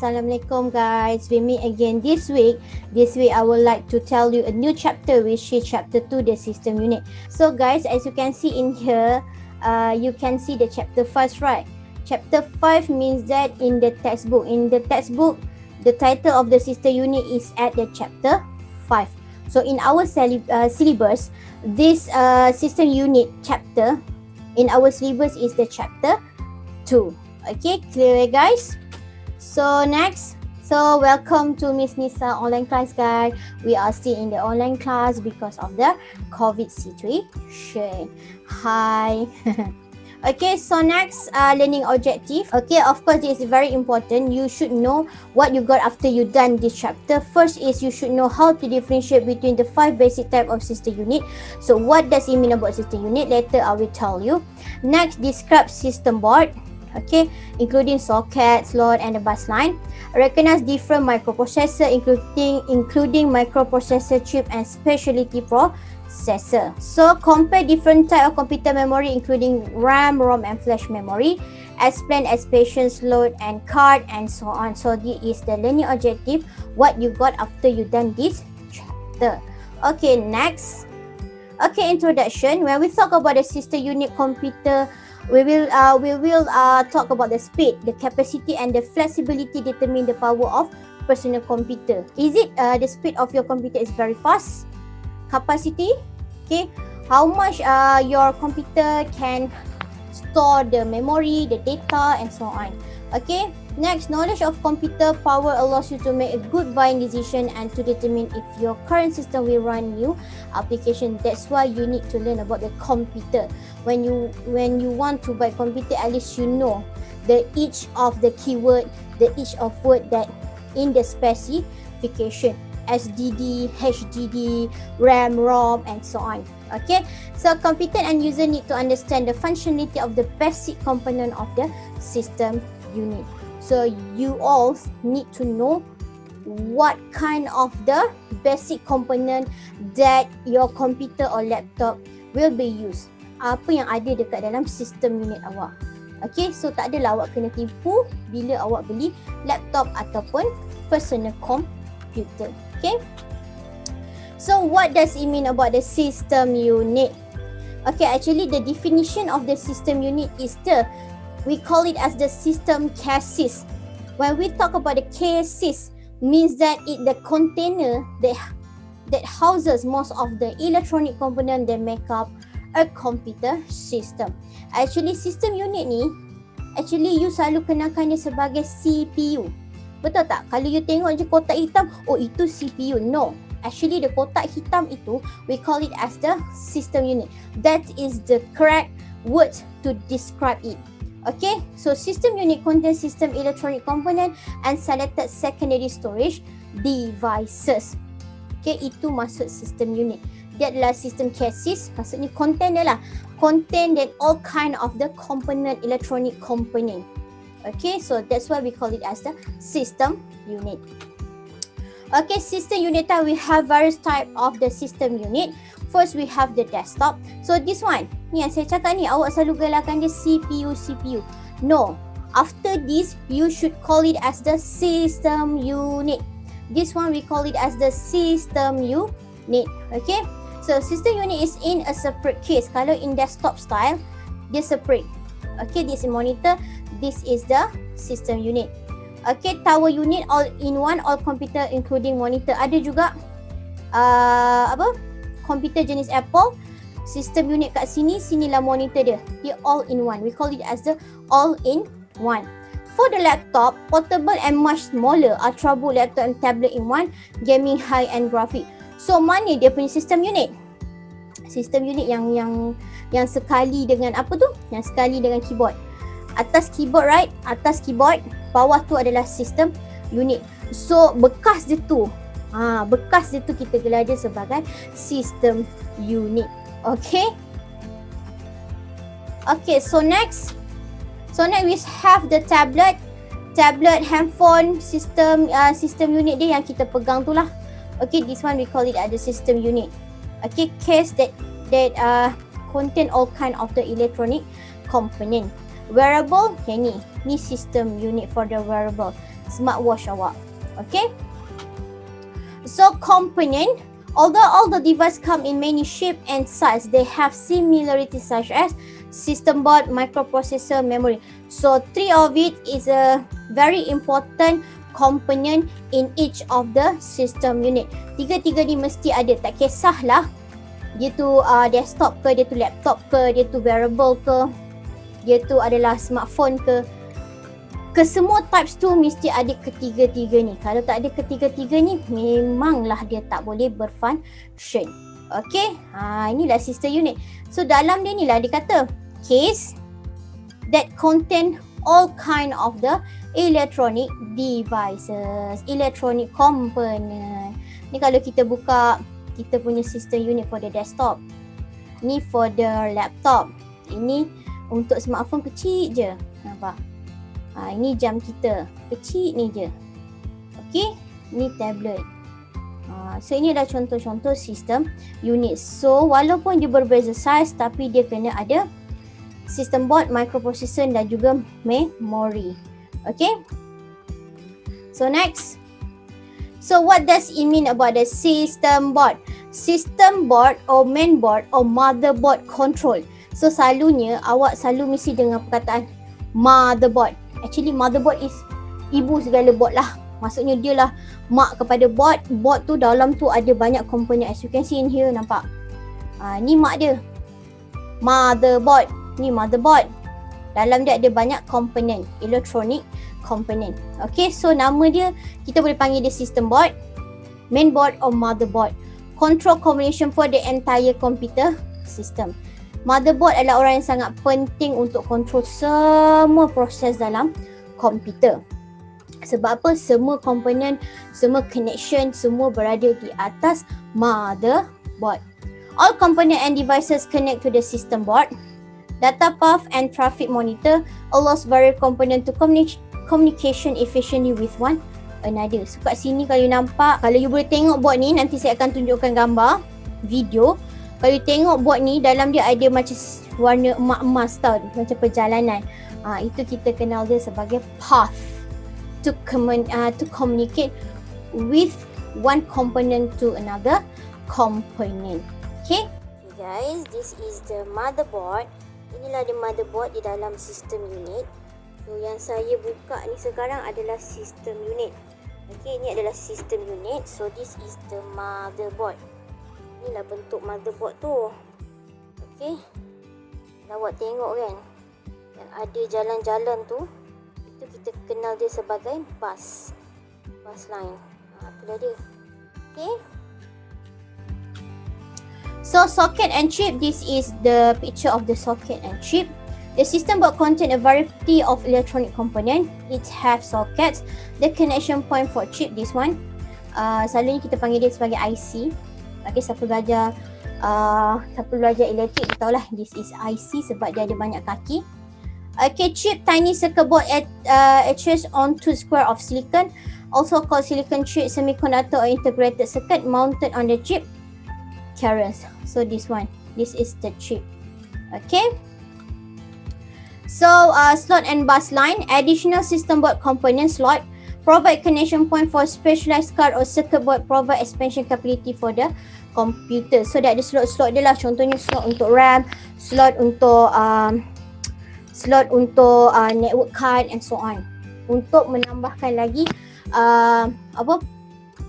Assalamualaikum guys. We meet again this week. This week I would like to tell you a new chapter, which is chapter 2, the system unit. So guys, as you can see in here, you can see the chapter 5, right? Chapter 5 means that in the textbook. In the textbook, the title of the system unit is at the chapter 5. So in our syllabus, this system unit chapter in our syllabus is the chapter 2. Okay, clear guys? So next, so welcome to Miss Nisa online class guys. We are still in the online class because of the COVID situation. Hi. Okay, so next, learning objective. Okay, of course, this is very important. You should know what you got after you done this chapter. First is you should know how to differentiate between the 5 basic type of system unit. So what does it mean about system unit? Later I will tell you. Next, describe system board. Okay, including socket, slot and the bus line. Recognize different microprocessor including microprocessor chip and specialty processor. So compare different type of computer memory including RAM, ROM and flash memory. Explain expansion, load and card and so on. So this is the learning objective, what you got after you done this chapter. Okay, next. Okay, introduction. When we talk about the system unit computer, we will talk about the speed, the capacity and the flexibility determine the power of personal computer. Is it the speed of your computer is very fast? Capacity, okay, how much your computer can store the memory, the data and so on. Okay, next, knowledge of computer power allows you to make a good buying decision and to determine if your current system will run new application. That's why you need to learn about the computer. When you want to buy computer, at least you know the each of the keyword, the each of word that in the specification. SDD, HDD, RAM, ROM and so on. Okay, so computer and user need to understand the functionality of the basic component of the system unit. So you all need to know what kind of the basic component that your computer or laptop will be used. Apa yang ada dekat dalam sistem unit awak. Okay, so tak adalah awak kena tipu bila awak beli laptop ataupun personal computer. Okay, so what does it mean about the system unit? Okay, actually the definition of the system unit is we call it as the system chassis. When we talk about the chassis, means that it the container that houses most of the electronic component that make up a computer system. Actually system unit ni, actually you selalu kenakan dia sebagai CPU. Betul tak? Kalau you tengok je kotak hitam, oh itu CPU. No. Actually the kotak hitam itu, we call it as the system unit. That is the correct word to describe it. Okay, so system unit contains system electronic component and selected secondary storage devices. Okay, itu maksud system unit. Dia adalah system chassis, maksudnya contain dia lah. Contain that all kind of the component, electronic component. Okay, so that's why we call it as the system unit. Okay, system unit type, we have various type of the system unit. First, we have the desktop. So this one, ni yang saya cakap ni, awak selalu gelarkan dia CPU. No, after this, you should call it as the system unit. This one, we call it as the system unit. Okay, so system unit is in a separate case. Kalau in desktop style, dia separate. Okay, this is monitor. This is the system unit. Okay, tower unit, all in one, all computer including monitor. Ada juga komputer jenis Apple, system unit kat sini, sinilah monitor dia. Dia all in one. We call it as the all in one. For the laptop, portable and much smaller, ultrabook laptop and tablet in one, gaming high-end graphic. So mana dia punya system unit? System unit yang sekali dengan apa tu? Yang sekali dengan keyboard. Atas keyboard, right? Atas keyboard, bawah tu adalah system unit. So bekas dia tu, bekas dia tu kita gelar dia sebagai system unit. Okay. Okay, so next we have the tablet, handphone, system unit dia yang kita pegang tu lah. Okay, this one we call it as the system unit. Okay, case that contain all kind of the electronic component. Wearable, yang ni system unit for the wearable. smartwatch awak. Okay. So component, although all the devices come in many shape and size, they have similarities such as system board, microprocessor, memory. So three of it is a very important component in each of the system unit. Tiga-tiga ni mesti ada, tak kisahlah dia tu desktop ke, dia tu laptop ke, dia tu wearable ke, dia tu adalah smartphone ke. Kesemua types tu mesti ada ketiga-tiga ni. Kalau tak ada ketiga-tiga ni, memanglah dia tak boleh berfunction. Okay, inilah system unit. So dalam dia ni lah dia kata case that contain all kind of the electronic devices, electronic component. Ni kalau kita buka kita punya system unit for the desktop, ni for the laptop, ini untuk smartphone kecil je, nampak? Ini jam kita, kecil ni je. Okay, ni tablet. So ini adalah contoh-contoh sistem unit. So walaupun dia berbeza saiz, tapi dia kena ada system board, microprocessor dan juga memory. Okay. So next. So what does it mean about the system board? System board or main board or motherboard control. So selalunya awak selalu mesti dengar perkataan motherboard. Actually motherboard is ibu segala board lah. Maksudnya dia lah mak kepada board. Board tu dalam tu ada banyak komponen. As you can see in here, nampak? Ni mak dia. Motherboard. Ni motherboard. Dalam dia ada banyak komponen. Electronic component. Okay, so nama dia, kita boleh panggil dia system board, main board or motherboard. Control combination for the entire computer system. Motherboard adalah orang yang sangat penting untuk control semua proses dalam komputer. Sebab apa? Semua komponen, semua connection, semua berada di atas motherboard. All component and devices connect to the system board. Data path and traffic monitor allows various component to communication efficiently with one another. So kat sini kalau you nampak, kalau you boleh tengok board ni, nanti saya akan tunjukkan gambar, video. Kalau you tengok board ni, dalam dia ada macam warna emas-emas tau, macam perjalanan. Itu kita kenal dia sebagai path to communicate with one component to another component. Okay guys, this is the motherboard. Inilah the motherboard di dalam system unit. So yang saya buka ni sekarang adalah system unit. Okay, ini adalah system unit. So this is the motherboard. Inilah bentuk motherboard tu. Okay, awak tengok kan, yang ada jalan-jalan tu, itu kita kenal dia sebagai bus line. Itulah dia. Okay, so socket and chip. This is the picture of the socket and chip. The system board contains a variety of electronic components. It has sockets. The connection point for chip, this one, selalunya kita panggil dia sebagai IC. Okay, siapa belajar elektrik, kita tahulah this is IC sebab dia ada banyak kaki. Okay, chip, tiny circuit board etched onto square of silicon, also called silicon chip, semiconductor or integrated circuit mounted on the chip carriers. So this one, this is the chip. Okay. So slot and bus line, additional system board component slot, provide connection point for specialized card or circuit board, provide expansion capability for the computer. So dia ada slot-slot dia lah, contohnya slot untuk RAM, slot untuk network card and so on, untuk menambahkan lagi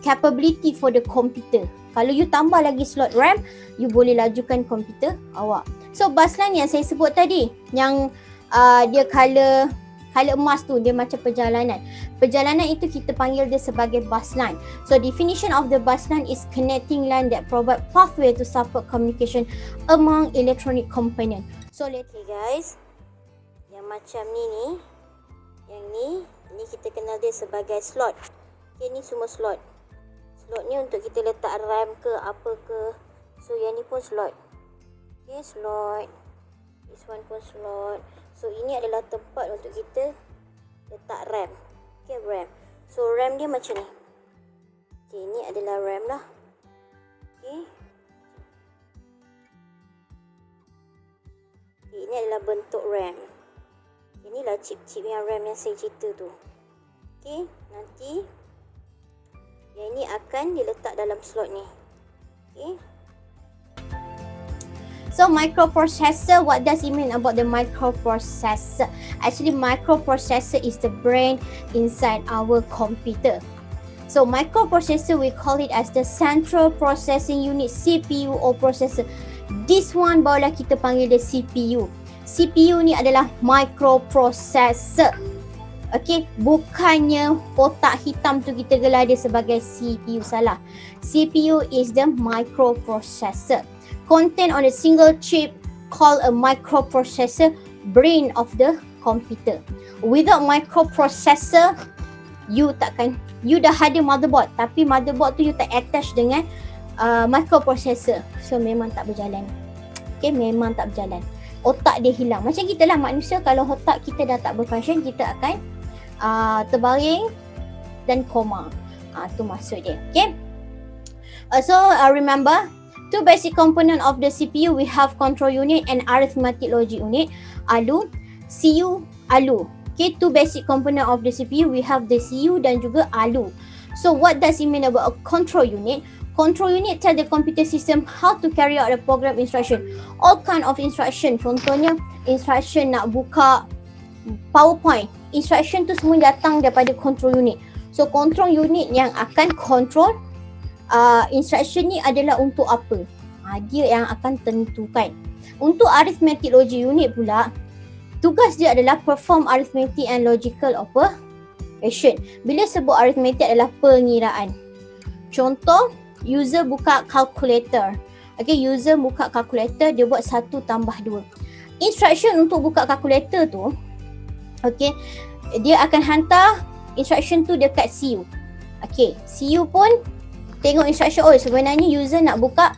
capability for the computer. Kalau you tambah lagi slot RAM, you boleh lajukan komputer awak. So bus line yang saya sebut tadi, yang dia color emas tu, dia macam perjalanan. Perjalanan itu kita panggil dia sebagai bus line. So definition of the bus line is connecting line that provide pathway to support communication among electronic component. So let's see guys, yang macam ni, yang ni kita kenal dia sebagai slot. Okay, ni semua slot. Slot ni untuk kita letak RAM ke apa ke. So yang ni pun slot. Okay, slot. This one pun slot. So ini adalah tempat untuk kita letak RAM. Okay, RAM. So RAM dia macam ni. Okay, ini adalah RAM lah. Okay. Okay, ini adalah bentuk RAM. Inilah chip-chip yang RAM yang saya cerita tu. Okey, nanti yang ini akan diletak dalam slot ni. Okey. So microprocessor, what does it mean about the microprocessor? Actually, microprocessor is the brain inside our computer. So microprocessor, we call it as the central processing unit, CPU or processor. This one barulah kita panggil dia CPU. CPU ni adalah microprocessor. Okay, bukannya kotak hitam tu kita gelar dia sebagai CPU, salah. CPU is the microprocessor. Content on a single chip called a microprocessor, brain of the computer. Without microprocessor, you dah ada motherboard, tapi motherboard tu you tak attach dengan microprocessor. So memang tak berjalan. Okay, memang tak berjalan. Otak dia hilang. Macam kita lah manusia, kalau otak kita dah tak berfunction, kita akan terbaring dan koma. Tu maksud dia. Okay. So remember, two basic component of the CPU, we have control unit and arithmetic logic unit. ALU, CU, ALU. Okay, two basic component of the CPU, we have the CU dan juga ALU. So what does it mean about a control unit? Control unit tell the computer system how to carry out the program instruction. All kind of instruction. Contohnya instruction nak buka PowerPoint. Instruction tu semua datang daripada control unit. So control unit yang akan control instruction ni adalah untuk apa? Dia yang akan tentukan. Untuk arithmetic logic unit pula, tugas dia adalah perform arithmetic and logical operation. Bila sebut arithmetic adalah pengiraan. Contoh, user buka calculator. Okay, user buka calculator, dia buat 1 tambah 2. Instruction untuk buka calculator tu, okay, dia akan hantar instruction tu dekat CU. Okay, CU pun tengok instruction, oh sebenarnya user nak buka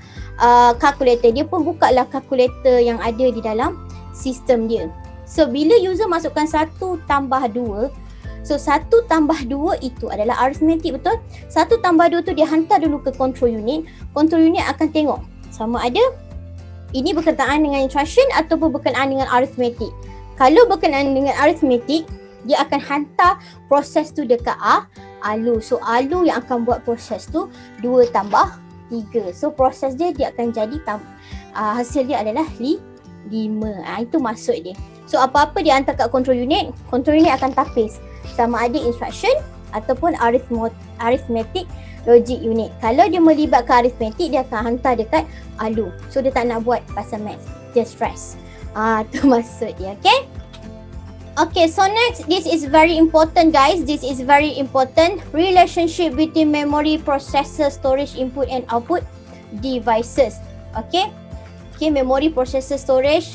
calculator. Dia pun buka lah calculator yang ada di dalam sistem dia. So bila user masukkan 1 tambah 2, so 1 tambah 2 itu adalah arithmetic, betul? 1 tambah 2 tu dia hantar dulu ke control unit. Control unit akan tengok sama ada ini berkenaan dengan instruction ataupun berkenaan dengan arithmetic. Kalau berkenaan dengan arithmetic, dia akan hantar proses tu dekat ALU. So ALU yang akan buat proses tu 2 tambah 3. So proses dia akan jadi hasil dia adalah 5. Itu maksud dia. So apa-apa dia hantar kat control unit akan tapis sama ada instruction ataupun arithmetic logic unit. Kalau dia melibatkan arithmetic, dia akan hantar dekat ALU. So dia tak nak buat pasal maths, dia stress. Tu maksud dia, okay? Okay, so next, this is very important guys. This is very important. Relationship between memory, processor, storage, input and output devices. Okay. Okay, memory, processor, storage,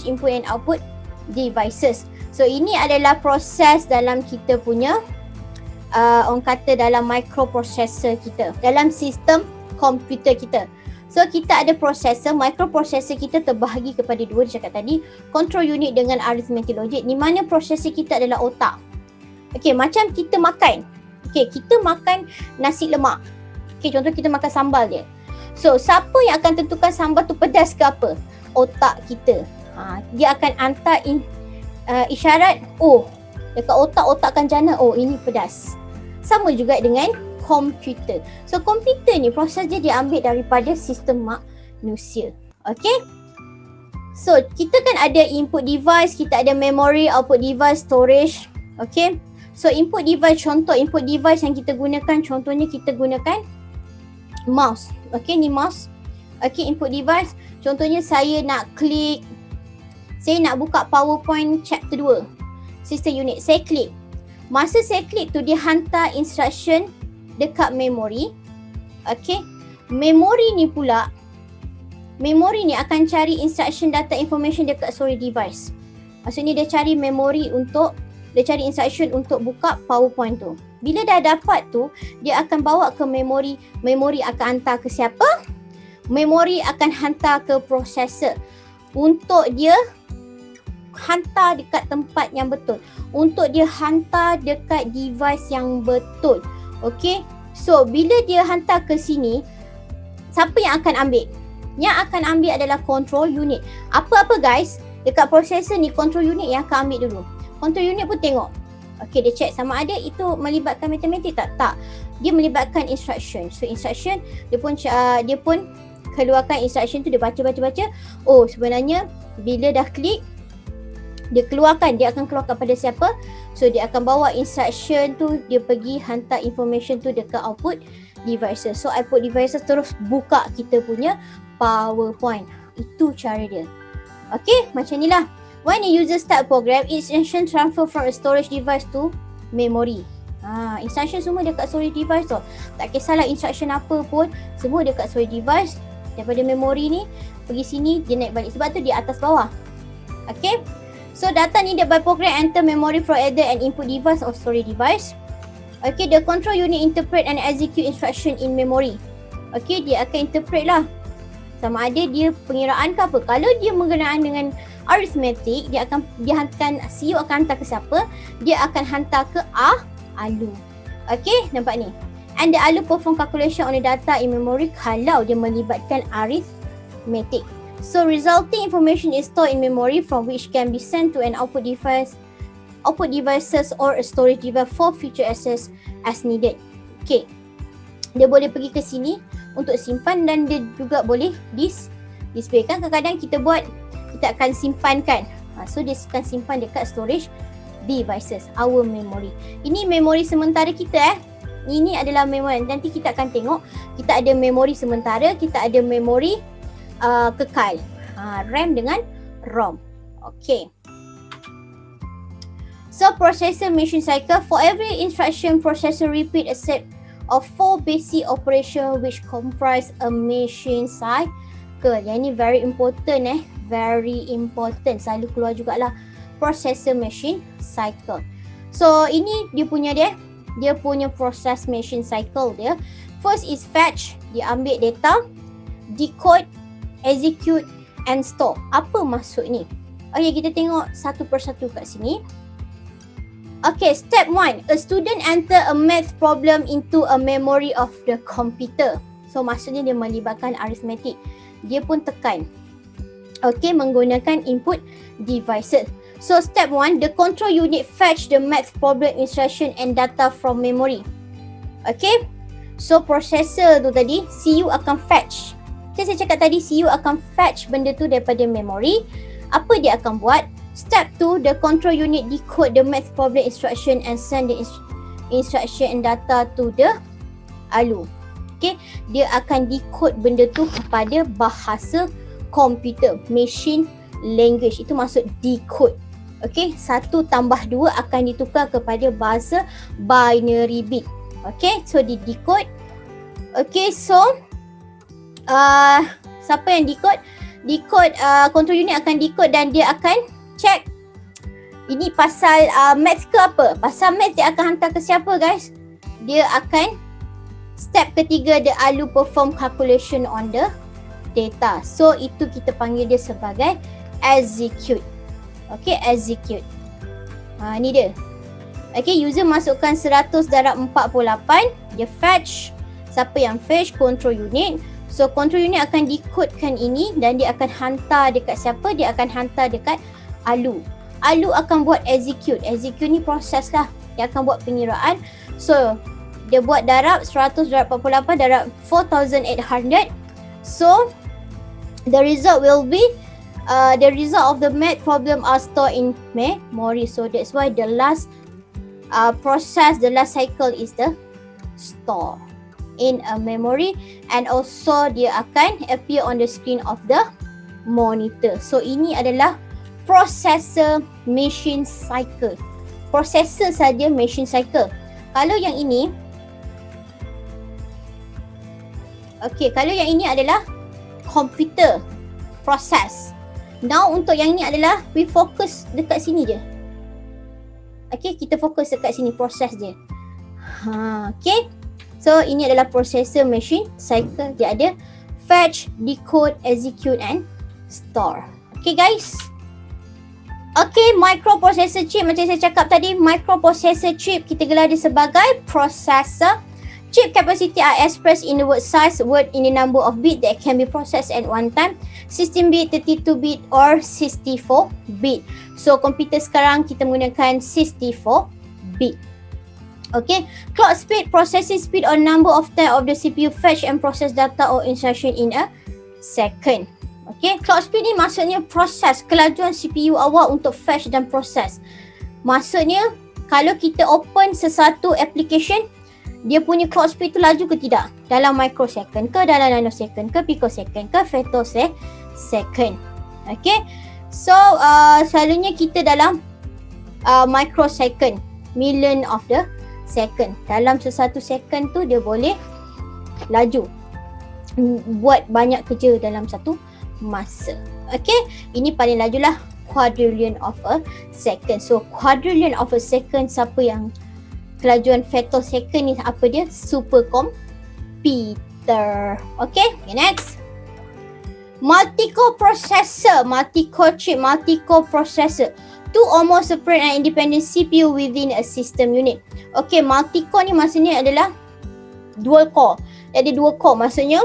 input and output devices. So ini adalah proses dalam kita punya orang kata dalam microprocessor kita, dalam sistem komputer kita. So kita ada processor, microprocessor kita terbahagi kepada dua, dia cakap tadi, control unit dengan arithmetic logic, di mana processor kita adalah otak. Okay, macam kita makan. Okay, kita makan nasi lemak. Okay, contoh kita makan sambal dia. So siapa yang akan tentukan sambal tu pedas ke apa? Otak kita. Dia akan hantar isyarat, oh dekat otak akan jana, oh ini pedas. Sama juga dengan komputer. So komputer ni proses dia diambil daripada sistem manusia. Okay. So kita kan ada input device, kita ada memory, output device, storage. Okay. So input device, contoh input device yang kita gunakan, contohnya kita gunakan mouse. Okay, ni mouse. Okay, input device. Contohnya saya nak klik, saya nak buka PowerPoint chapter 2 system unit, saya klik. Masa saya klik tu dia hantar instruction dekat memory. Okay, memory ni pula, memory ni akan cari instruction data information dekat storage device. Maksudnya dia cari memory untuk, dia cari instruction untuk buka PowerPoint tu. Bila dah dapat tu, dia akan bawa ke memory. Memory akan hantar ke siapa? Memory akan hantar ke processor untuk dia hantar dekat tempat yang betul, untuk dia hantar dekat device yang betul. Okay, so bila dia hantar ke sini, siapa yang akan ambil? Yang akan ambil adalah control unit. Apa-apa guys, dekat processor ni control unit yang akan ambil dulu. Control unit pun tengok, Okay, dia check sama ada itu melibatkan matematik tak? Tak. Dia melibatkan instruction. So instruction dia pun keluarkan instruction tu, dia baca. Oh, sebenarnya bila dah klik dia akan keluarkan pada siapa. So dia akan bawa instruction tu, dia pergi hantar information tu dekat output devices. So output devices terus buka kita punya PowerPoint. Itu cara dia. Okay, macam ni lah. When a user start program, instruction transfer from a storage device to memory. Instruction semua dekat storage device tu. Tak kisahlah instruction apa pun, semua dekat storage device. Daripada memory ni pergi sini, dia naik balik. Sebab tu dia atas bawah. Okay. So data needed by program enter memory from either an input device or storage device. Okay, the control unit interpret and execute instruction in memory. Okay, dia akan interpret lah. Sama ada dia pengiraan ke apa. Kalau dia berkenaan dengan arithmetic, dia CPU akan hantar ke siapa? Dia akan hantar ke ALU. Okay, nampak ni. And the ALU perform calculation on the data in memory kalau dia melibatkan arithmetic. So resulting information is stored in memory from which can be sent to an output devices or a storage device for future access as needed. Okay, dia boleh pergi ke sini untuk simpan dan dia juga boleh display. Kan kadang-kadang kita akan simpankan. So dia akan simpan dekat storage devices, our memory. Ini memori sementara kita Ini adalah memori. Nanti kita akan tengok kita ada memori sementara, kita ada memori kekal. RAM dengan ROM. Okay. So processor machine cycle, for every instruction processor repeat a set of 4 basic operation which comprise a machine cycle. Yang ni very important very important. Selalu keluar jugalah processor machine cycle. So ini dia punya process machine cycle dia. First is fetch, dia ambil data, decode, execute and store. Apa maksud ni? Okay, kita tengok satu persatu kat sini. Okay, step 1. A student enter a math problem into a memory of the computer. So maksudnya dia melibatkan arithmetic. Dia pun tekan. Okay, menggunakan input devices. So step 1, the control unit fetch the math problem instruction and data from memory. Okay, so processor tu tadi, CPU akan fetch. Okay, saya cakap tadi CPU akan fetch benda tu daripada memory. Apa dia akan buat? Step 2, the control unit decode the math problem instruction and send the instruction and data to the ALU. Okay, dia akan decode benda tu kepada bahasa komputer, machine language. Itu maksud decode. Okay, 1 tambah 2 akan ditukar kepada bahasa binary bit. Okay, so di decode. Okay, so siapa yang decode? Control unit akan decode dan dia akan check ini pasal math ke apa. Pasal math dia akan hantar ke siapa guys? Dia akan step ketiga, the ALU perform calculation on the data. So itu kita panggil dia sebagai execute. Okay, execute. Ni dia. Okay, user masukkan 100 darab 48. Dia fetch. Siapa yang fetch? Control unit. So control unit akan decodekan ini dan dia akan hantar dekat siapa? Dia akan hantar dekat ALU. ALU akan buat execute. Execute ni proses lah. Dia akan buat pengiraan. So dia buat darab 100 darab 48 darab 4800. So the result will be the result of the math problem are stored in memory. So that's why the last process, the last cycle is the store in a memory, and also dia akan appear on the screen of the monitor. So ini adalah processor machine cycle. Processor saja machine cycle. Kalau yang ini, okay, kalau yang ini adalah computer process. Now untuk yang ini adalah we focus dekat sini je. Okay, kita fokus dekat sini proses je. Okay. So ini adalah processor machine cycle. Dia ada fetch, decode, execute and store. Okay guys. Okay, microprocessor chip macam saya cakap tadi, microprocessor chip kita gelar dia sebagai processor. Chip capacity are expressed in the word size, word in the number of bit that can be processed at one time. 16 bit, 32 bit or 64 bit. So komputer sekarang kita menggunakan 64 bit. Okay, clock speed, processing speed or number of time of the CPU fetch and process data or instruction in a second. Okay, clock speed ni maksudnya proses kelajuan CPU awak untuk fetch dan proses. Maksudnya kalau kita open sesuatu application, dia punya clock speed tu laju ke tidak? Dalam microsecond ke, dalam nanosecond ke, picosecond ke, femtosecond. Okay, so selalunya kita dalam microsecond, million of the second. Dalam sesuatu second tu dia boleh laju, buat banyak kerja dalam satu masa. Okay, ini paling laju lah, quadrillion of a second. So quadrillion of a second, siapa yang kelajuan femtosecond ni, apa dia? Supercomputer. Okay, next. Multi-core processor, multi-core chip, multi-core processor. Two or more separate and independent CPU within a system unit. Okay, multi-core ni maksudnya adalah dual core. Ada dua core, maksudnya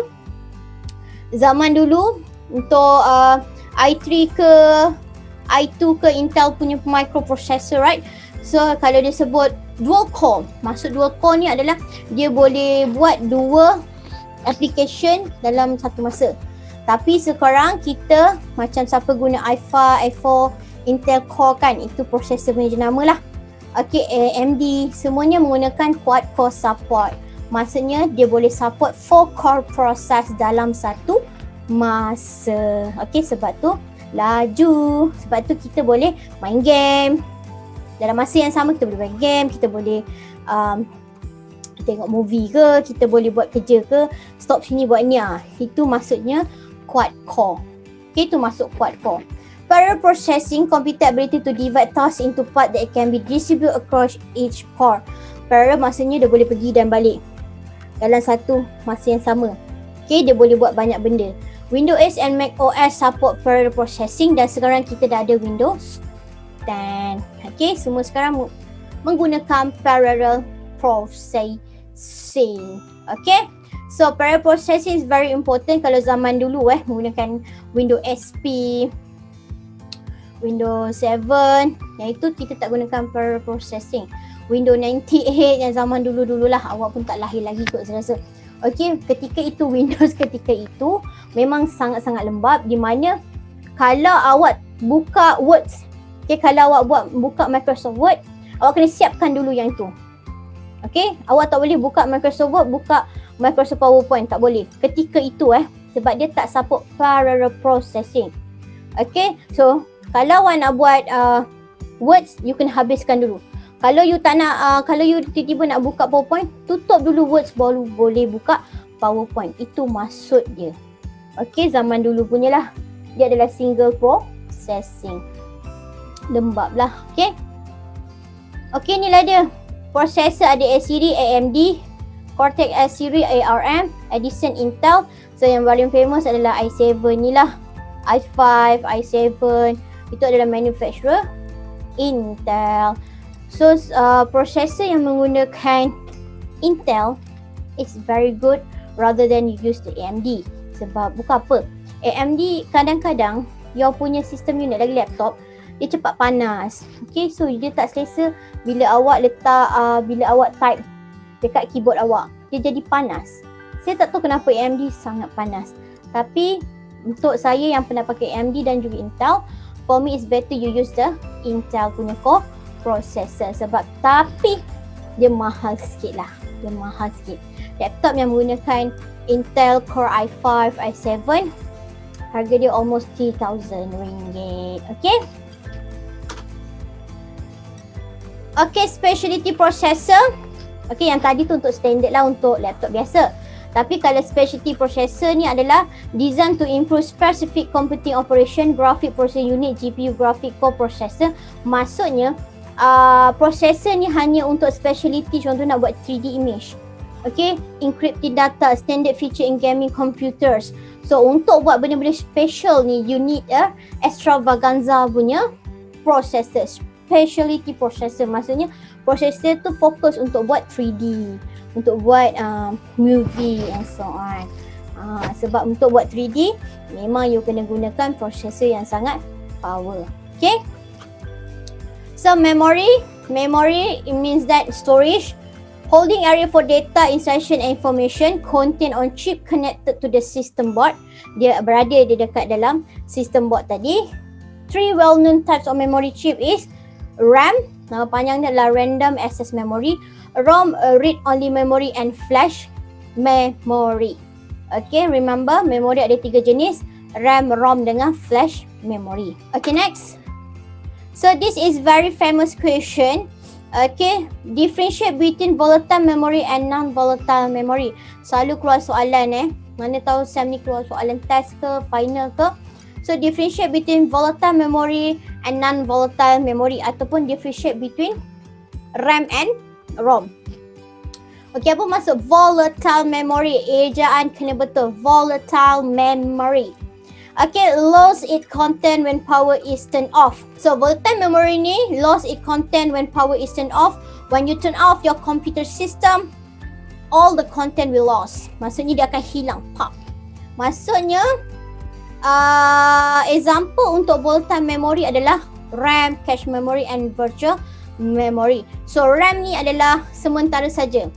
zaman dulu untuk i3 ke i2 ke Intel punya microprocessor, right? So kalau dia sebut dual core, maksud dual core ni adalah dia boleh buat dua application dalam satu masa. Tapi sekarang kita macam siapa guna i5, i4, Intel Core kan, itu processor punya jenama lah. Okay, AMD semuanya menggunakan quad core support. Maksudnya dia boleh support 4 core process dalam satu masa. Okay, sebab tu laju. Sebab tu kita boleh main game. Dalam masa yang sama kita boleh main game, kita boleh tengok movie ke, kita boleh buat kerja ke, stop sini buat ni. Itu maksudnya quad core. Okay, itu masuk quad core. Parallel processing, computer ability to divide tasks into part that can be distributed across each core. Parallel maksudnya dia boleh pergi dan balik dalam satu masa yang sama. Okay, dia boleh buat banyak benda. Windows and Mac OS support parallel processing dan sekarang kita dah ada Windows 10. Okay, semua sekarang menggunakan parallel processing. Okay, so parallel processing is very important. Kalau zaman dulu menggunakan Windows XP, Windows 7, yang itu kita tak gunakan parallel processing. Windows 98 yang zaman dulu-dululah, awak pun tak lahir lagi kot saya rasa. Okay, ketika itu Windows ketika itu memang sangat-sangat lembab, di mana kalau awak buka Word, okay, kalau awak buka Microsoft Word, awak kena siapkan dulu yang itu. Okay, awak tak boleh buka Microsoft Word, buka Microsoft PowerPoint, tak boleh. Ketika itu sebab dia tak support parallel processing. Okay, so kalau awak nak buat words, you kena habiskan dulu. Kalau you tak nak, kalau you tiba-tiba nak buka PowerPoint, tutup dulu words baru boleh buka PowerPoint. Itu maksud dia. Okay, zaman dulu punya lah. Dia adalah single processing. Lembab lah. Okay. Okay, ni lah dia. Processor ada A-series AMD, Cortex A-series ARM, Edison Intel. So yang paling famous adalah i7 ni lah. i5, i7. Itu adalah manufacturer Intel. So processor yang menggunakan Intel is very good rather than you use the AMD. Sebab bukan apa, AMD kadang-kadang your punya sistem unit lagi laptop, dia cepat panas. Okay, so dia tak selesa bila awak letak, bila awak type dekat keyboard awak, dia jadi panas. Saya tak tahu kenapa AMD sangat panas. Tapi untuk saya yang pernah pakai AMD dan juga Intel, for me it's better you use the Intel punya core processor. Sebab tapi dia mahal sikit lah. Dia mahal sikit. Laptop yang menggunakan Intel Core i5, i7, harga dia almost RM3,000. Okay. Okay, specialty processor. Okay, yang tadi tu untuk standard lah, untuk laptop biasa. Tapi kalau specialty processor ni adalah designed to improve specific computing operation, graphic processing unit, GPU, graphic core processor. Maksudnya processor ni hanya untuk specialty, contoh nak buat 3D image. Okay, encrypted data, standard feature in gaming computers. So untuk buat benda-benda special ni, you need a extravaganza punya processor. Specialty processor maksudnya processor tu fokus untuk buat 3D, untuk buat movie and so on. Sebab untuk buat 3D memang you kena gunakan processor yang sangat power. Okay, so memory Memory, it means that storage. Holding area for data, instruction and information contained on chip connected to the system board. Dia berada di dekat dalam system board tadi. Three well-known types of memory chip is RAM, nama panjangnya adalah Random Access Memory, ROM, read-only memory, and flash memory. Okay, remember memory ada 3 jenis, RAM, ROM dengan flash memory. Okay, next. So this is very famous question. Okay, differentiate between volatile memory and non-volatile memory. Selalu keluar soalan Mana tahu Sam ni keluar soalan test ke, final ke. So differentiate between volatile memory and non-volatile memory ataupun differentiate between RAM and ROM. Okay, apa maksud volatile memory? Ejaan kena betul. Volatile memory. Okay, lose its content when power is turned off. So volatile memory ni lose its content when power is turned off. When you turn off your computer system, all the content will lost. Maksudnya dia akan hilang. Pop. Maksudnya example untuk volatile memory adalah RAM, cache memory and virtual memory. So RAM ni adalah sementara saja.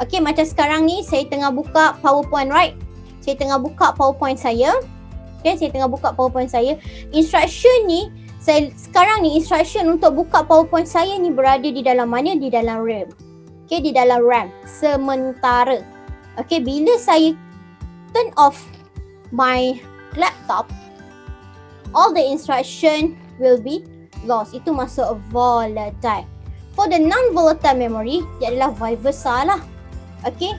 Okay, macam sekarang ni saya tengah buka PowerPoint, right? Saya tengah buka PowerPoint saya. Okay, saya tengah buka PowerPoint saya. Instruction ni, sekarang ni instruction untuk buka PowerPoint saya ni berada di dalam mana? Di dalam RAM. Okay, di dalam RAM. Sementara. Okay, bila saya turn off my laptop, all the instruction will be lost. Itu masuk volatile. For the non-volatile memory, dia adalah vice versa lah. Okay,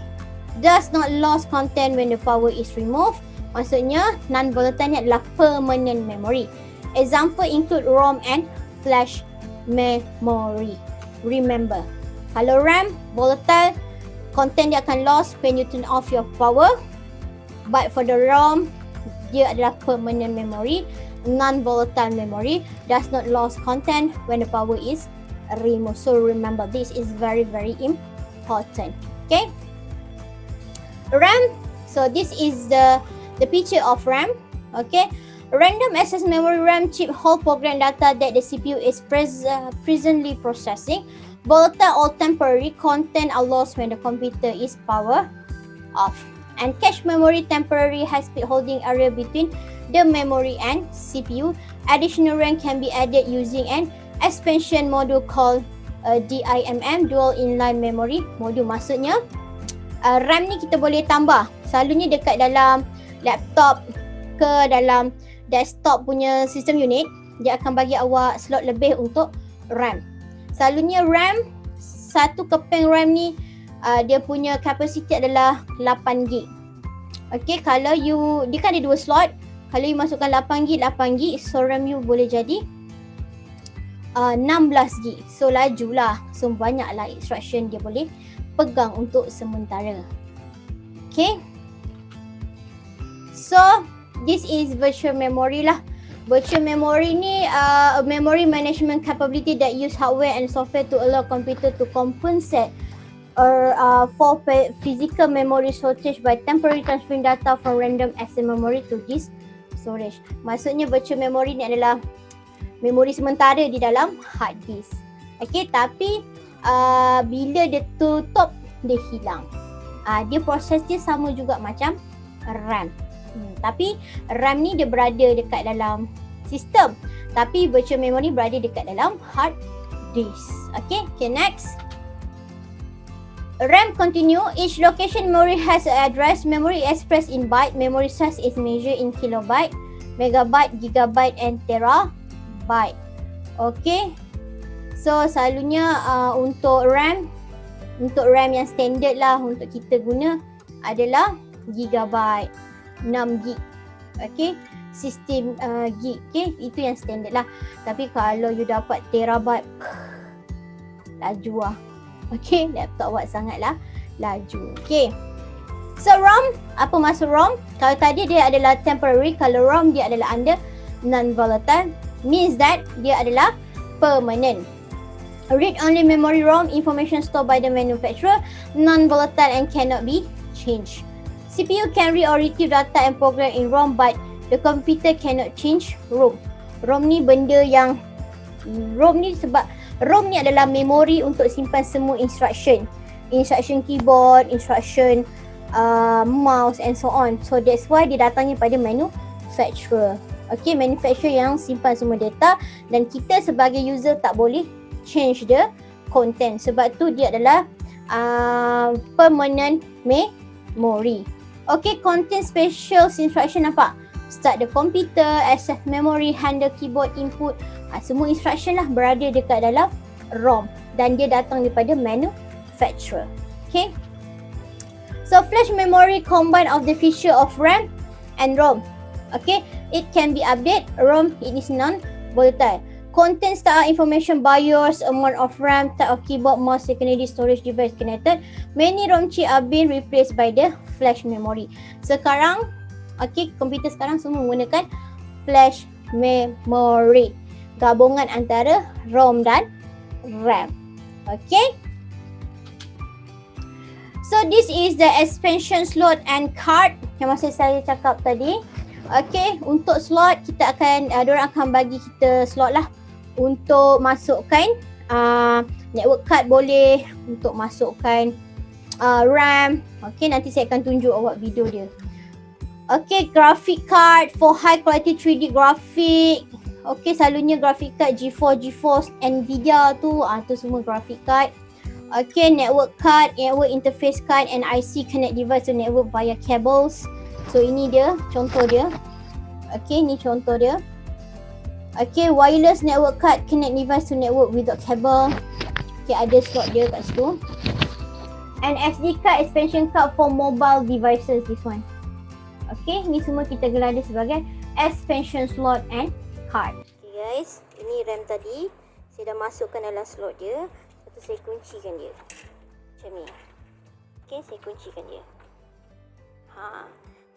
does not lose content when the power is removed. Maksudnya non-volatile ni adalah permanent memory. Example include ROM and flash memory. Remember, kalau RAM volatile, content dia akan lost when you turn off your power. But for the ROM, dia adalah permanent memory. Non-volatile memory does not lose content when the power is removed. So remember, this is very important. Okay, RAM. So this is the picture of RAM. Okay, random access memory RAM chip hold program data that the CPU is presently processing. Volatile or temporary content are lost when the computer is power off. And cache memory, temporary high-speed holding area between the memory and CPU. Additional RAM can be added using an expansion module called DIMM, dual inline memory module. Maksudnya RAM ni kita boleh tambah. Selalunya dekat dalam laptop ke dalam desktop punya sistem unit, dia akan bagi awak slot lebih untuk RAM. Selalunya RAM, satu keping RAM ni dia punya kapasiti adalah 8GB. Okay, kalau dia kan ada 2 slot. Kalau you masukkan 8GB, so RAM you boleh jadi 16GB. So lajulah. So banyaklah instruction dia boleh pegang untuk sementara. Okay, so this is virtual memory lah. Virtual memory ni memory management capability that use hardware and software to allow computer to compensate for physical memory shortage by temporarily transferring data from random access memory to disk storage. Maksudnya virtual memory ni adalah memori sementara di dalam hard disk. Okay, tapi bila dia tutup, dia hilang. Dia proses dia sama juga macam RAM. Tapi RAM ni dia berada dekat dalam sistem, tapi virtual memory berada dekat dalam hard disk. Okay, next. RAM continue. Each location memory has an address. Memory expressed in byte. Memory size is measured in kilobyte, megabyte, gigabyte and terabyte. Okay, so selalunya untuk RAM yang standard lah untuk kita guna adalah gigabyte, 6GB. Okay, sistem gig. Okay, itu yang standard lah. Tapi kalau you dapat terabyte, laju lah. Okay, laptop awak sangatlah laju. Okay, so ROM, apa maksud ROM? Kalau tadi dia adalah temporary, kalau ROM dia adalah under non-volatile, means that dia adalah permanent. Read-only memory ROM, information stored by the manufacturer, non-volatile and cannot be changed. CPU can read or retrieve data and program in ROM, but the computer cannot change ROM. ROM ni benda yang ROM ni sebab ROM ni adalah memori untuk simpan semua instruction. Instruction keyboard, instruction mouse and so on. So that's why dia datangnya pada manufacturer. Okay, manufacturer yang simpan semua data dan kita sebagai user tak boleh change the content. Sebab tu dia adalah permanent memory. Okay, contain special instruction nampak? Start the computer, access memory, handle keyboard input. Semua instruction lah berada dekat dalam ROM dan dia datang daripada manufacturer. Okay. So flash memory combine of the feature of RAM and ROM. Okay, it can be updated. ROM, it is non-volatile. Contains the information BIOS, amount of RAM, type of keyboard, mouse, secondary storage device connected. Many ROM chip are being replaced by the flash memory. Sekarang, okay, komputer sekarang semua menggunakan flash memory. Gabungan antara ROM dan RAM. Okay. So this is the expansion slot and card yang masa saya cakap tadi. Okay, untuk slot kita akan, diorang akan bagi kita slot lah untuk masukkan network card boleh, untuk masukkan RAM. Okay, nanti saya akan tunjuk awak video dia. Okay, graphic card for high quality 3D graphic. Okay, selalunya graphic card GeForce, Nvidia tu semua graphic card. Okay, network card, network interface card and IC connect device to network via cables. So ini dia, contoh dia. Okay, ni contoh dia. Okay, wireless network card connect device to network without cable. Okay, ada slot dia kat situ. And SD card, expansion card for mobile devices, this one. Okay, ni semua kita gelar dia sebagai expansion slot and card. Okay guys, ini RAM tadi. Saya dah masukkan dalam slot dia. Lepas tu saya kuncikan dia. Macam ni. Okay, saya kuncikan dia.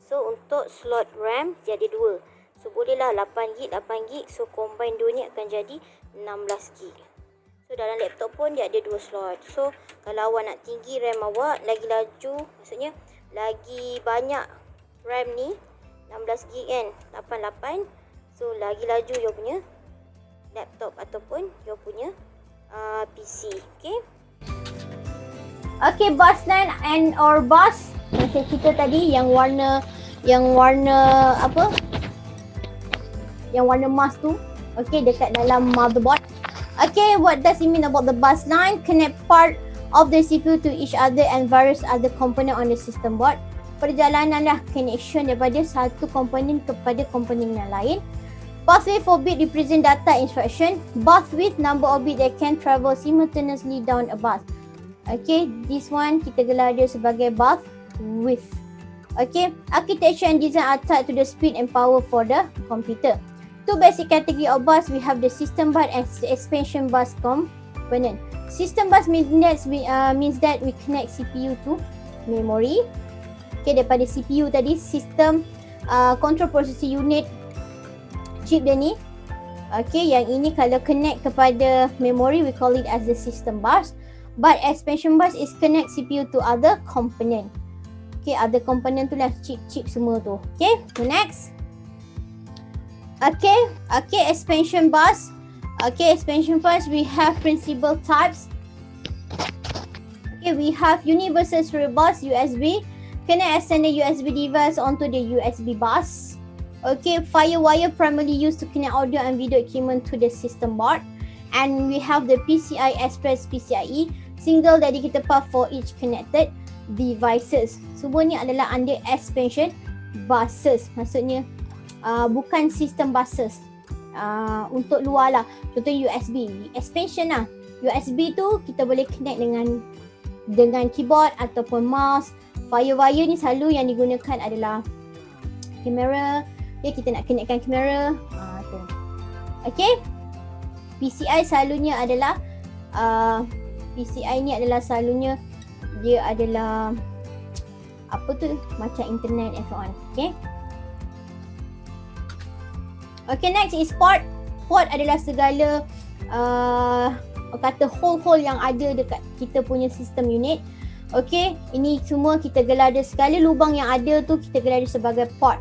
So untuk slot RAM dia ada dua. So bolehlah 8GB, 8GB. So combine dua ni akan jadi 16GB. So dalam laptop pun dia ada dua slot. So kalau awak nak tinggi RAM awak, lagi laju, maksudnya lagi banyak RAM ni, 16GB kan, 88. So lagi laju you punya laptop ataupun you punya PC. Okay. Okay, bus line and or bus. Macam kita tadi yang warna apa? Yang warna emas tu. Okay, dekat dalam motherboard. Okay, what does it mean about the bus line? Connect part of the CPU to each other and various other component on the system board. Perjalanan lah connection daripada satu komponen kepada komponen yang lain. Pathway for bit represent data instruction. Bus width, number of bit that can travel simultaneously down a bus. Okay, this one kita gelar dia sebagai bus width. Okay, architecture and design are tied to the speed and power for the computer. Two basic category of bus, we have the system bus and expansion bus component. System bus means that we connect CPU to memory. Okay, daripada CPU tadi, system control processing unit, chip dia ni. Okay, yang ini kalau connect kepada memory, we call it as the system bus. But expansion bus is connect CPU to other component. Okay, other component tu lah chip semua tu. Okay, next. Okay, expansion bus. Okay, expansion bus we have principal types. Okay, we have universal serial bus, USB. Connect extended USB device onto the USB bus. Okay, firewire primarily used to connect audio and video equipment to the system board. And we have the PCI Express PCIe, single dedicated path for each connected devices. Semua ni adalah under expansion buses. Maksudnya bukan system buses. Untuk luar lah. Contohnya USB. Expansion lah. USB tu kita boleh connect dengan keyboard ataupun mouse. Firewire ni selalu yang digunakan adalah kamera. Okay, kita nak connectkan kamera. Tu. Okay. PCI selalunya adalah PCI ni adalah selalunya dia adalah apa tu, macam internet and so on. Okay. Okay, next is port. Port adalah segala kata hole-hole yang ada dekat kita punya sistem unit. Okay, ini semua kita gelar dia, segala lubang yang ada tu kita gelar dia sebagai port.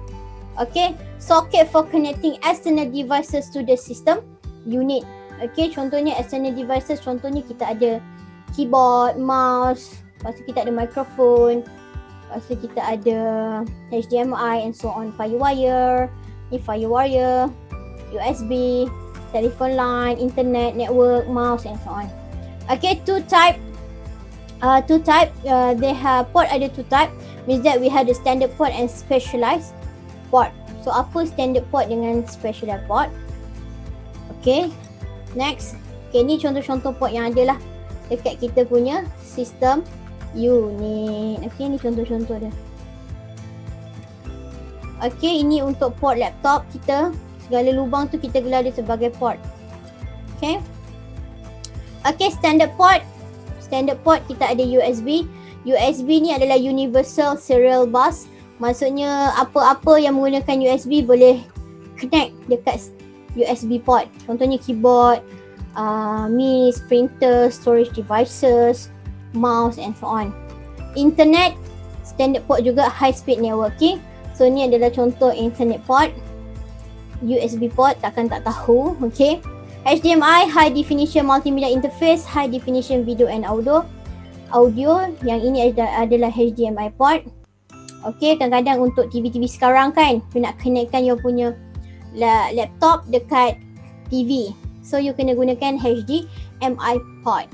Okay, socket for connecting external devices to the system unit. Okay, contohnya external devices, contohnya kita ada keyboard, mouse, lepas tu kita ada microphone, lepas tu kita ada HDMI and so on, firewire, ni firewire, USB, telephone line, internet, network, mouse and so on. Okay, two type, they have port ada two type, means that we have the standard port and specialized port. So apa standard port dengan specialized port? Okay, next. Okay, ni contoh-contoh port yang ada lah dekat kita punya sistem unit. Okay, ni contoh-contoh dia. Okay, ini untuk port laptop kita. Segala lubang tu kita gelar dia sebagai port. Okay. Okay, standard port. Standard port kita ada USB. USB ni adalah Universal Serial Bus. Maksudnya apa-apa yang menggunakan USB boleh connect dekat USB port. Contohnya keyboard, mice, printer, storage devices, mouse and so on. Internet, standard port juga high speed networking. So ni adalah contoh internet port. USB port takkan tak tahu. Okay. HDMI, high definition multimedia interface, high definition video and audio. Yang ini adalah HDMI port. Okay, kadang-kadang untuk TV-TV sekarang kan, you nak connectkan you punya laptop dekat TV. So you kena gunakan HDMI port.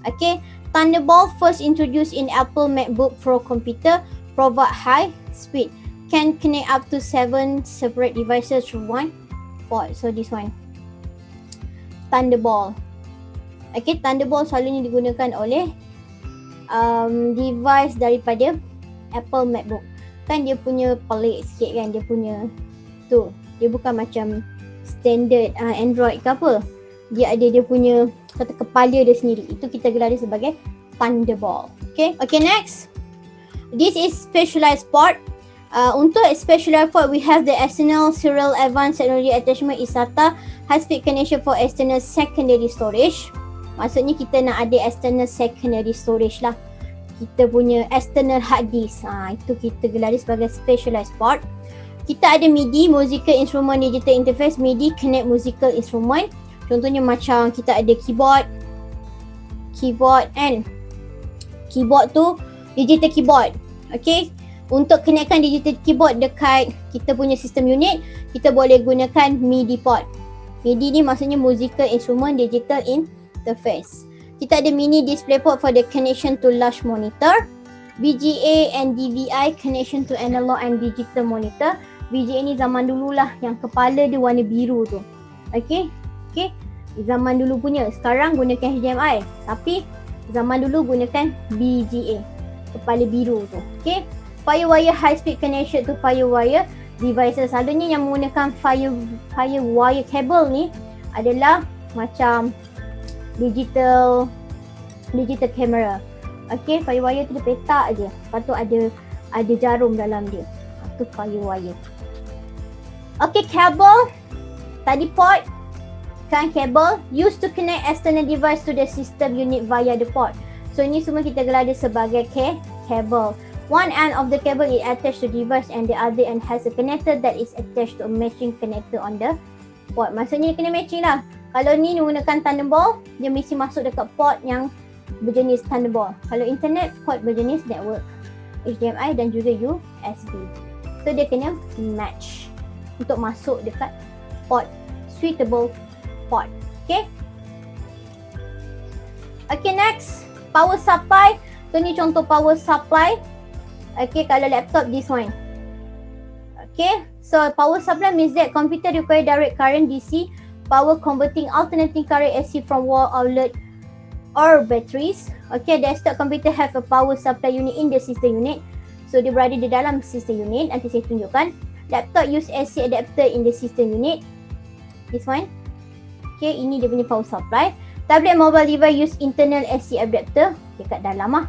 Okay, Thunderbolt first introduced in Apple MacBook Pro computer, provide high speed, can connect up to 7 separate devices through one port. So this one, Thunderbolt. Okay, Thunderbolt selalunya digunakan oleh device daripada Apple MacBook. Kan dia punya pelik sikit kan, dia punya tu. Dia bukan macam standard Android ke apa. Dia ada dia punya kata kepala dia sendiri. Itu kita gelar dia sebagai Thunderbolt. Okay, next. This is specialized port. Untuk specialized port, we have the external serial advanced technology attachment SATA, high speed connection for external secondary storage. Maksudnya kita nak ada external secondary storage lah. Kita punya external hard disk. Itu kita gelar dia sebagai specialized port. Kita ada MIDI, musical instrument digital interface. MIDI connect musical instrument. Contohnya macam kita ada keyboard and keyboard tu digital keyboard. Okay, untuk connectkan digital keyboard dekat kita punya sistem unit, kita boleh gunakan MIDI port. MIDI ni maksudnya musical instrument digital interface. Kita ada mini display port for the connection to large monitor. VGA and DVI connection to analog and digital monitor. VGA ni zaman dulu lah yang kepala dia warna biru tu. Okay, zaman dulu punya. Sekarang gunakan HDMI, tapi zaman dulu gunakan VGA, kepala biru tu. Okay, firewire high speed connection to firewire devices. Selalunya yang menggunakan firewire cable ni adalah macam digital camera. Okay, firewire tu dia petak je. Lepas tu ada jarum dalam dia. Itu firewire. Okay, cable. Tadi port. Kan cable used to connect external device to the system unit via the port. So ini semua kita gelar dia sebagai cable. One end of the cable is attached to device and the other end has a connector that is attached to a matching connector on the port. Maksudnya kena matching lah. Kalau ni menggunakan Thunderbolt, dia mesti masuk dekat port yang berjenis Thunderbolt. Kalau internet, port berjenis network, HDMI dan juga USB. So dia kena match untuk masuk dekat port, suitable port. Okay. Okay, next. Power supply. So ni contoh power supply. Okay, kalau laptop, this one. Okay, so power supply means that computer require direct current DC power converting alternating current AC from wall outlet or batteries. Okay, desktop computer have a power supply unit in the system unit. So dia berada di dalam system unit. Nanti saya tunjukkan. Laptop use AC adapter in the system unit. This one. Okay, ini dia punya power supply. Tablet mobile device use internal AC adapter dekat dalam lah.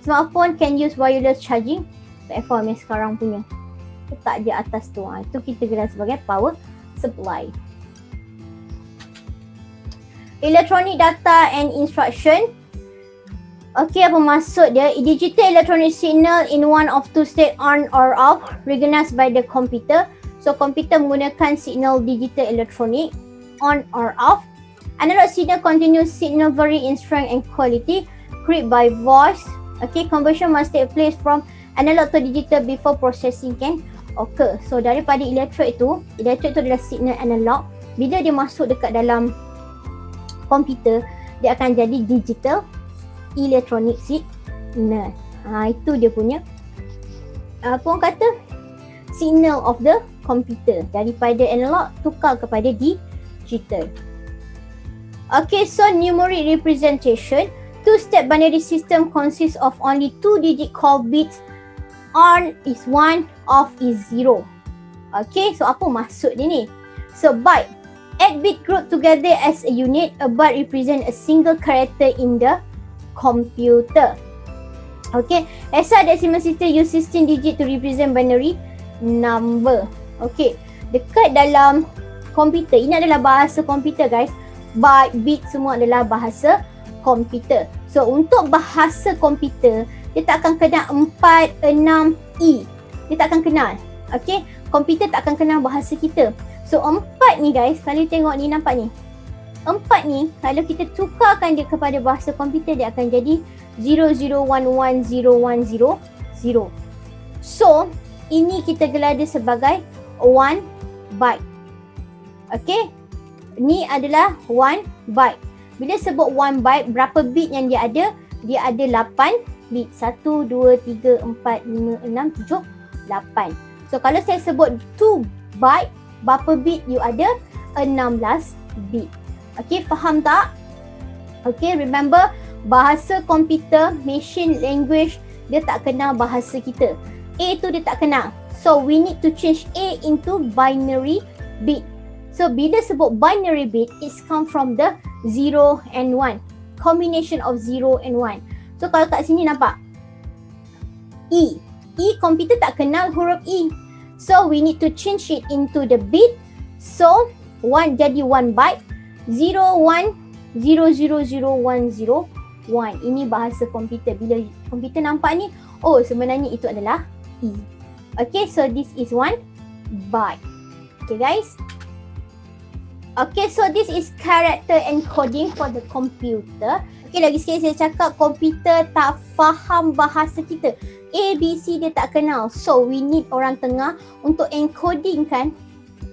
Smartphone can use wireless charging platform yang sekarang punya. Letak dia atas tu. Itu kita gelar sebagai power supply. Electronic data and instruction. Okay, apa maksud dia? Digital electronic signal in one of two state on or off recognized by the computer. So, komputer menggunakan signal digital elektronik on or off. Analog signal continuous signal vary in strength and quality, create by voice. Okay, conversion must take place from analog to digital before processing can occur. So daripada electrode itu adalah signal analog. Bila dia masuk dekat dalam komputer, dia akan jadi digital electronic signal. Itu dia punya apa orang kata, signal of the computer. Daripada analog tukar kepada digital. Okay, so numeric representation. Two-step binary system consists of only 2-digit call bits. On is 1, off is 0. Okay, so apa maksud dia ni? So byte. 8 bit group together as a unit. A byte represent a single character in the computer. Okay, hexadecimal system use 16 digit to represent binary number. Okay, dekat dalam komputer, ini adalah bahasa komputer guys. Byte, bit semua adalah bahasa komputer. So untuk bahasa komputer, dia tak akan kenal 4, 6, E. Dia tak akan kenal. Okay, komputer tak akan kenal bahasa kita. So 4 ni guys, kalau tengok ni, nampak ni, 4 ni kalau kita tukarkan dia kepada bahasa komputer, dia akan jadi 00110100. So ini kita gelar dia sebagai 1 byte. Okay, ni adalah 1 byte. Bila sebut 1 byte, berapa bit yang dia ada? Dia ada 8 bit. 1, 2, 3, 4, 5, 6, 7, 8. So kalau saya sebut 2 byte, berapa bit you ada? 16 bit. Okay, faham tak? Okay, remember, bahasa komputer, machine language, dia tak kenal bahasa kita. A tu dia tak kenal. So we need to change A into binary bit. So bila sebut binary bit, it's come from the 0 and 1. Combination of 0 and 1. So kalau kat sini nampak E. E, komputer tak kenal huruf E. So we need to change it into the bit. So 1 jadi 1 byte. 01000101. Ini bahasa komputer. Bila komputer nampak ni, oh sebenarnya itu adalah E. Okay, so this is 1 byte. Okay guys. Okay, so this is character encoding for the computer. Okay, lagi sekali saya cakap, komputer tak faham bahasa kita. A, B, C dia tak kenal. So we need orang tengah untuk encoding kan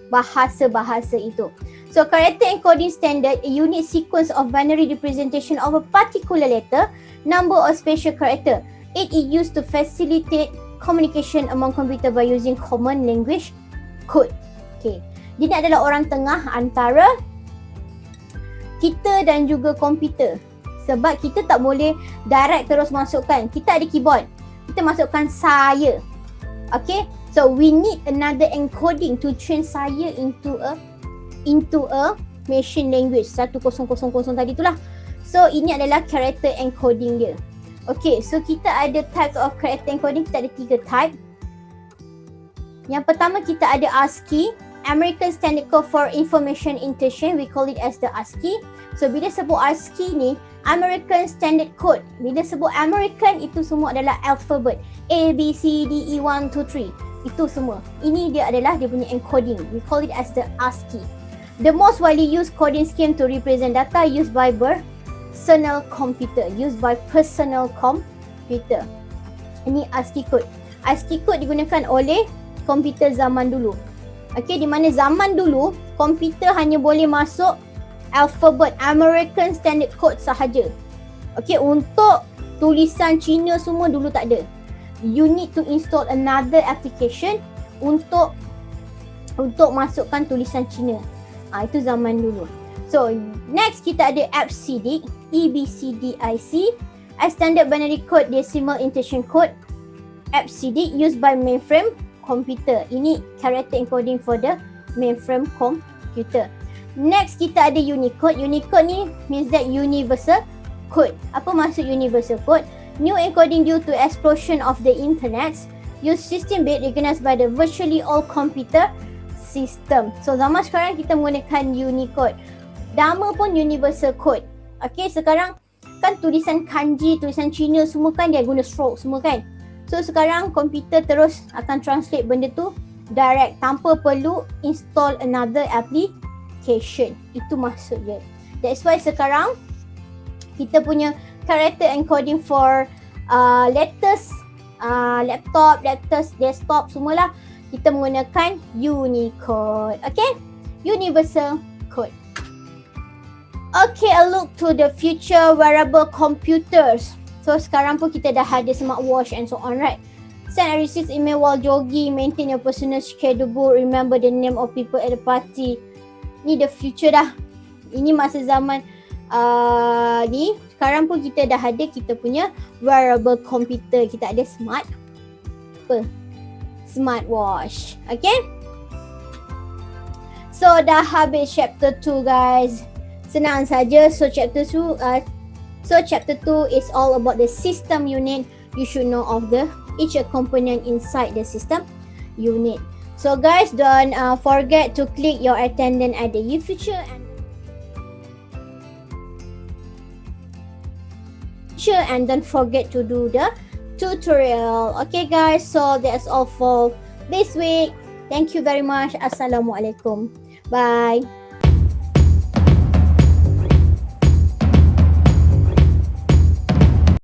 bahasa-bahasa itu. So character encoding standard, a unique sequence of binary representation of a particular letter, number or special character. It is used to facilitate communication among computer by using common language code. Okay. Dia adalah orang tengah antara kita dan juga komputer. Sebab kita tak boleh direct terus masukkan. Kita ada keyboard. Kita masukkan saya. Okay. So we need another encoding to change saya into a machine language. 1000 tadi itulah. So ini adalah character encoding dia. Okay. So kita ada types of character encoding. Kita ada 3 type. Yang pertama kita ada ASCII. American Standard Code for Information Insertion, we call it as the ASCII. So bila sebut ASCII ni, American Standard Code. Bila sebut American, itu semua adalah alphabet. A, B, C, D, E, 1, 2, 3. Itu semua. Ini dia adalah dia punya encoding. We call it as the ASCII. The most widely used coding scheme to represent data used by personal computer. Ini ASCII code. ASCII code digunakan oleh komputer zaman dulu. Okay, di mana zaman dulu komputer hanya boleh masuk alphabet American Standard Code sahaja. Okay, untuk tulisan Cina semua dulu tak ada. You need to install another application untuk masukkan tulisan Cina. Itu zaman dulu. So next kita ada EBCDIC, EBCDIC, a standard binary code decimal insertion code. EBCDIC used by mainframe computer. Ini character encoding for the mainframe computer. Next kita ada Unicode. Unicode ni means that universal code. Apa maksud universal code? New encoding due to explosion of the internet. Use 16-bit recognized by the virtually all computer system. So zaman sekarang kita menggunakan Unicode. Nama pun universal code. Okay, sekarang kan tulisan kanji, tulisan Cina semua kan dia guna stroke semua kan. So sekarang komputer terus akan translate benda tu direct tanpa perlu install another application. Itu maksud dia. That's why sekarang kita punya character encoding for letters, laptop, letters, desktop semualah kita menggunakan Unicode. Okay, Universal Code. Okay, a look to the future wearable computers. So sekarang pun kita dah ada smartwatch and so on, right? Send and receive email while jogging, maintain your personal schedule book, remember the name of people at the party. Ni the future dah. Ini masa zaman ni. Sekarang pun kita dah ada kita punya wearable computer. Kita ada smartwatch. Okay? So dah habis chapter 2 guys. Senang saja. So chapter 2 is all about the system unit. You should know of each component inside the system unit. So guys, don't forget to click your attendance at the future and don't forget to do the tutorial. Okay guys, so that's all for this week. Thank you very much. Assalamualaikum. Bye.